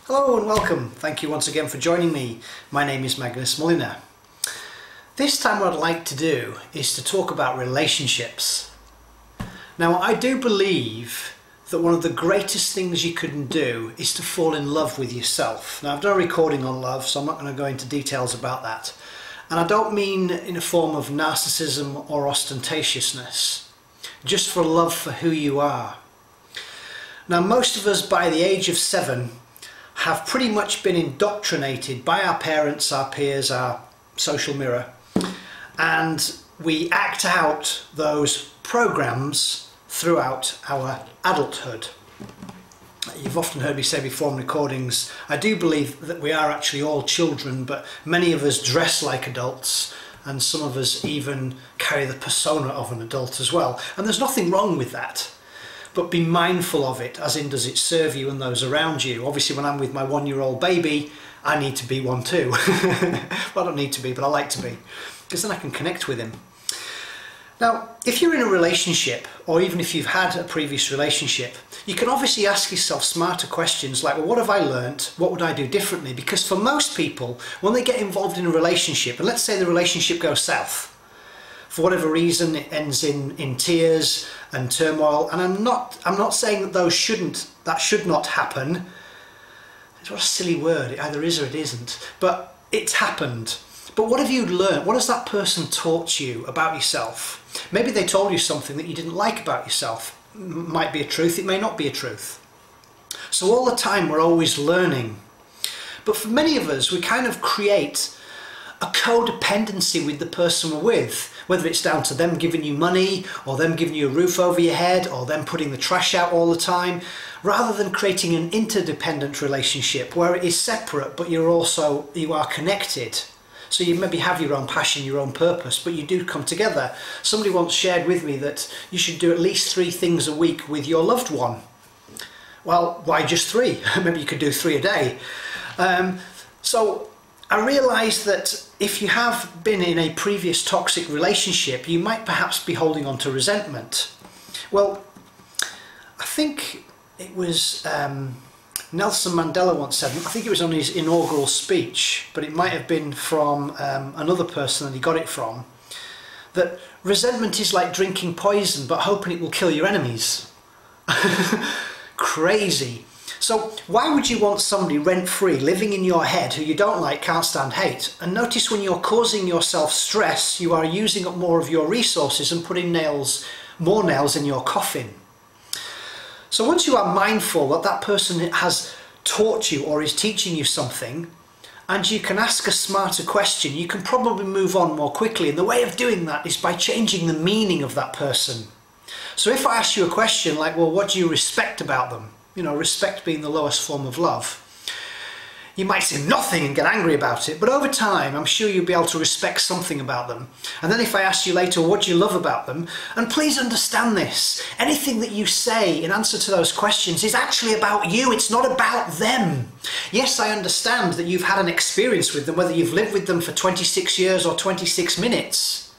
Hello and welcome. Thank you once again for joining me. My name is Magnus. This time what I'd like to do is to talk about relationships. Now, I do believe that one of the greatest things you can do is to fall in love with yourself. Now, I've done a recording on love, so I'm not going to go into details about that. And I don't mean in a form of narcissism or ostentatiousness, just for love for who you are. Now, most of us by the age of 7 have pretty much been indoctrinated by our parents, our peers, our social mirror, and we act out those programs throughout our adulthood. You've often heard me say before in recordings, I do believe that we are actually all children, but many of us dress like adults, and some of us even carry the persona of an adult as well. And there's nothing wrong with that. But be mindful of it, as in, does it serve you and those around you? Obviously, when I'm with my 1-year-old baby, I need to be one too. Well, I don't need to be, but I like to be, because then I can connect with him. Now, if you're in a relationship, or even if you've had a previous relationship, you can obviously ask yourself smarter questions like, well, what have I learnt? What would I do differently? Because for most people, when they get involved in a relationship, and let's say the relationship goes south, for whatever reason, it ends in tears and turmoil. And I'm not saying that that should not happen. It's what a silly word. It either is or it isn't. But it's happened. But what have you learned? What has that person taught you about yourself? Maybe they told you something that you didn't like about yourself. It might be a truth. It may not be a truth. So all the time we're always learning. But for many of us, we kind of create a codependency with the person we're with, whether it's down to them giving you money, or them giving you a roof over your head, or them putting the trash out all the time, rather than creating an interdependent relationship where it is separate but you are connected. So you maybe have your own passion, your own purpose, but you do come together. Somebody once shared with me that you should do at least 3 things a week with your loved one. Well, why just 3? Maybe you could do 3 a day. So I realised that if you have been in a previous toxic relationship, you might perhaps be holding on to resentment. Well, I think it was Nelson Mandela once said, I think it was on his inaugural speech, but it might have been from another person that he got it from, that resentment is like drinking poison but hoping it will kill your enemies. Crazy. So why would you want somebody rent-free living in your head who you don't like, can't stand, hate? And notice when you're causing yourself stress, you are using up more of your resources and putting more nails in your coffin. So once you are mindful that that person has taught you or is teaching you something, and you can ask a smarter question, you can probably move on more quickly. And the way of doing that is by changing the meaning of that person. So if I ask you a question like, well, what do you respect about them? You know, respect being the lowest form of love. You might say nothing and get angry about it, but over time, I'm sure you'll be able to respect something about them. And then if I ask you later, what do you love about them? And please understand this, anything that you say in answer to those questions is actually about you, it's not about them. Yes, I understand that you've had an experience with them, whether you've lived with them for 26 years or 26 minutes.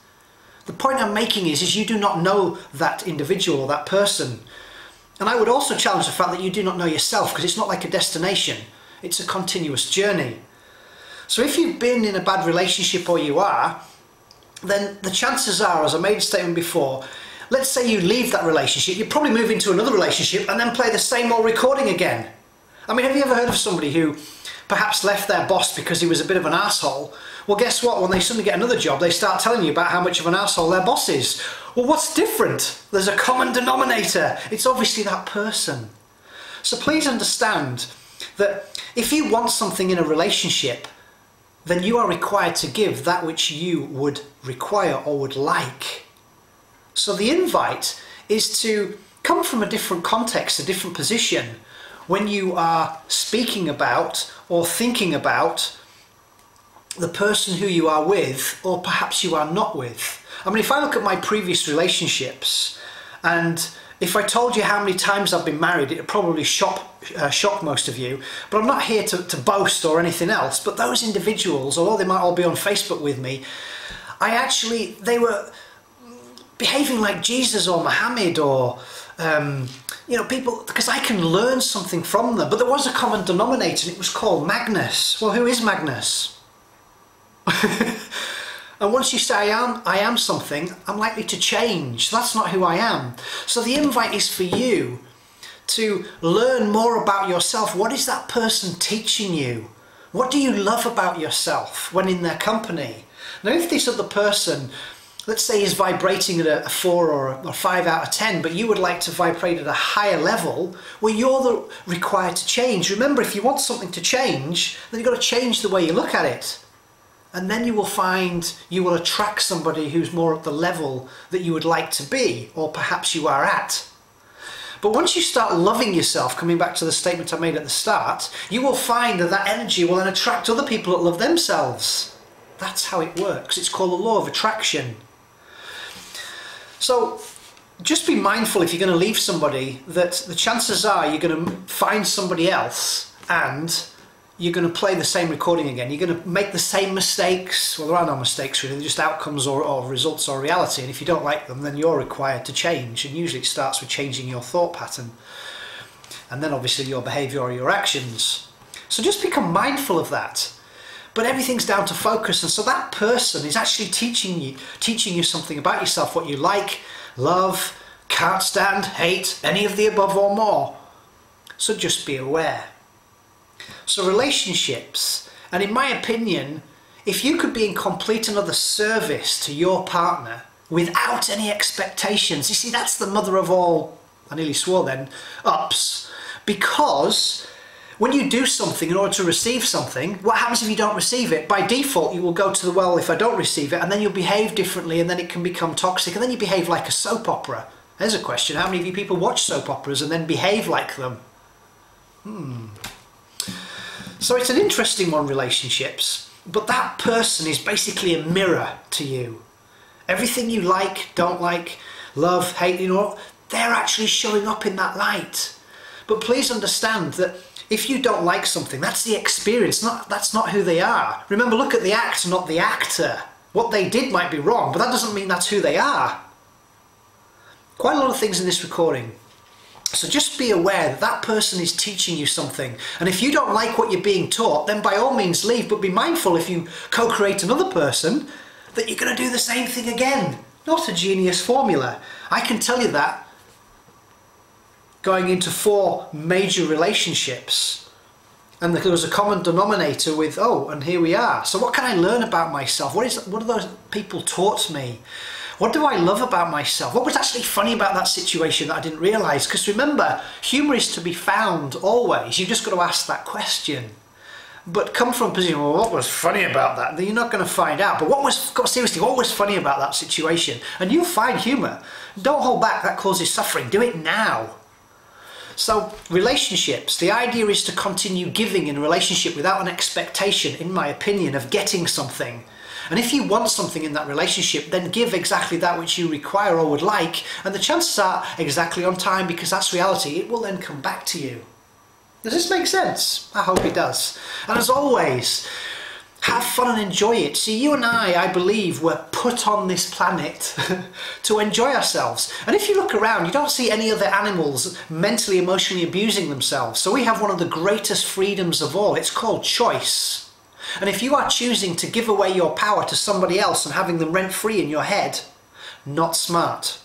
The point I'm making is you do not know that individual or that person. And I would also challenge the fact that you do not know yourself, because it's not like a destination, it's a continuous journey. So if you've been in a bad relationship, or you are, then the chances are, as I made a statement before, let's say you leave that relationship, you probably move into another relationship and then play the same old recording again. I mean, have you ever heard of somebody who perhaps left their boss because he was a bit of an asshole? Well, guess what? When they suddenly get another job, they start telling you about how much of an asshole their boss is. Well, what's different? There's a common denominator. It's obviously that person. So please understand that if you want something in a relationship, then you are required to give that which you would require or would like. So the invite is to come from a different context, a different position, when you are speaking about or thinking about the person who you are with, or perhaps you are not with. I mean, if I look at my previous relationships, and if I told you how many times I've been married, it would probably shock most of you. But I'm not here to boast or anything else. But those individuals, although they might all be on Facebook with me, they were behaving like Jesus or Muhammad or people, because I can learn something from them. But there was a common denominator, and it was called Magnus. Well, who is Magnus? And once you say I am something, I'm likely to change. That's not who I am. So the invite is for you to learn more about yourself. What is that person teaching you? What do you love about yourself when in their company? Now, if this other person, let's say, is vibrating at a 4 or a 5 out of 10, but you would like to vibrate at a higher level, well, you're required to change. Remember, if you want something to change, then you've got to change the way you look at it. And then you will find you will attract somebody who's more at the level that you would like to be, or perhaps you are at. But once you start loving yourself, coming back to the statement I made at the start, you will find that that energy will then attract other people that love themselves. That's how it works. It's called the law of attraction. So just be mindful, if you're going to leave somebody, that the chances are you're going to find somebody else and you're going to play the same recording again. You're going to make the same mistakes. Well, there are no mistakes really, they're just outcomes or results or reality. And if you don't like them, then you're required to change. And usually it starts with changing your thought pattern. And then obviously your behaviour or your actions. So just become mindful of that. But everything's down to focus. And so that person is actually teaching you something about yourself, what you like, love, can't stand, hate, any of the above or more. So just be aware. So relationships, and in my opinion, if you could be in complete and utter service to your partner without any expectations, you see, that's the mother of all, I nearly swore then, ups. Because when you do something in order to receive something, what happens if you don't receive it? By default, you will go to the, well, if I don't receive it, and then you'll behave differently, and then it can become toxic, and then you behave like a soap opera. There's a question. How many of you people watch soap operas and then behave like them? So it's an interesting one, relationships, but that person is basically a mirror to you. Everything you like, don't like, love, hate, they're actually showing up in that light. But please understand that if you don't like something, that's the experience, that's not who they are. Remember, look at the act, not the actor. What they did might be wrong, but that doesn't mean that's who they are. Quite a lot of things in this recording. So just be aware that that person is teaching you something. And if you don't like what you're being taught, then by all means leave. But be mindful, if you co-create another person, that you're going to do the same thing again. Not a genius formula. I can tell you that going into 4 major relationships. And there was a common denominator with, oh, and here we are. So what can I learn about myself? What are those people taught me? What do I love about myself? What was actually funny about that situation that I didn't realise? Because remember, humour is to be found always. You've just got to ask that question. But come from a position, well, what was funny about that? Then you're not going to find out. But seriously, what was funny about that situation? And you'll find humour. Don't hold back, that causes suffering. Do it now. So, relationships. The idea is to continue giving in a relationship without an expectation, in my opinion, of getting something. And if you want something in that relationship, then give exactly that which you require or would like, and the chances are exactly on time, because that's reality. It will then come back to you. Does this make sense? I hope it does. And as always, have fun and enjoy it. See, you and I believe, were put on this planet to enjoy ourselves. And if you look around, you don't see any other animals mentally, emotionally abusing themselves. So we have one of the greatest freedoms of all. It's called choice. And if you are choosing to give away your power to somebody else and having them rent-free in your head, not smart.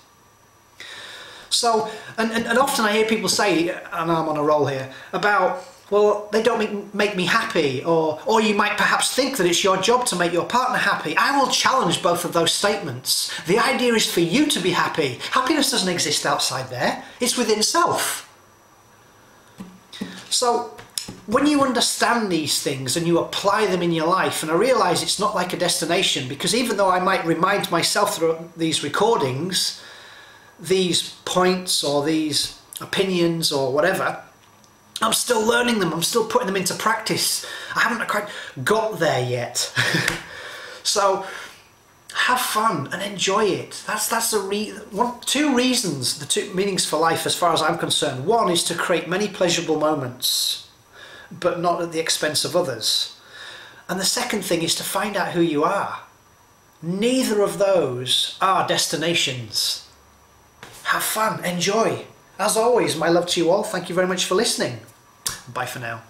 So, and often I hear people say, and I'm on a roll here, about, well, they don't make me happy, or you might perhaps think that it's your job to make your partner happy. I will challenge both of those statements. The idea is for you to be happy. Happiness doesn't exist outside there. It's within self. So, when you understand these things and you apply them in your life, and I realise it's not like a destination, because even though I might remind myself through these recordings, these points or these opinions or whatever, I'm still learning them, I'm still putting them into practice. I haven't quite got there yet. So have fun and enjoy it. That's the two reasons, the 2 meanings for life as far as I'm concerned. One is to create many pleasurable moments, but not at the expense of others. And the second thing is to find out who you are. Neither of those are destinations. Have fun, enjoy. As always, my love to you all. Thank you very much for listening. Bye for now.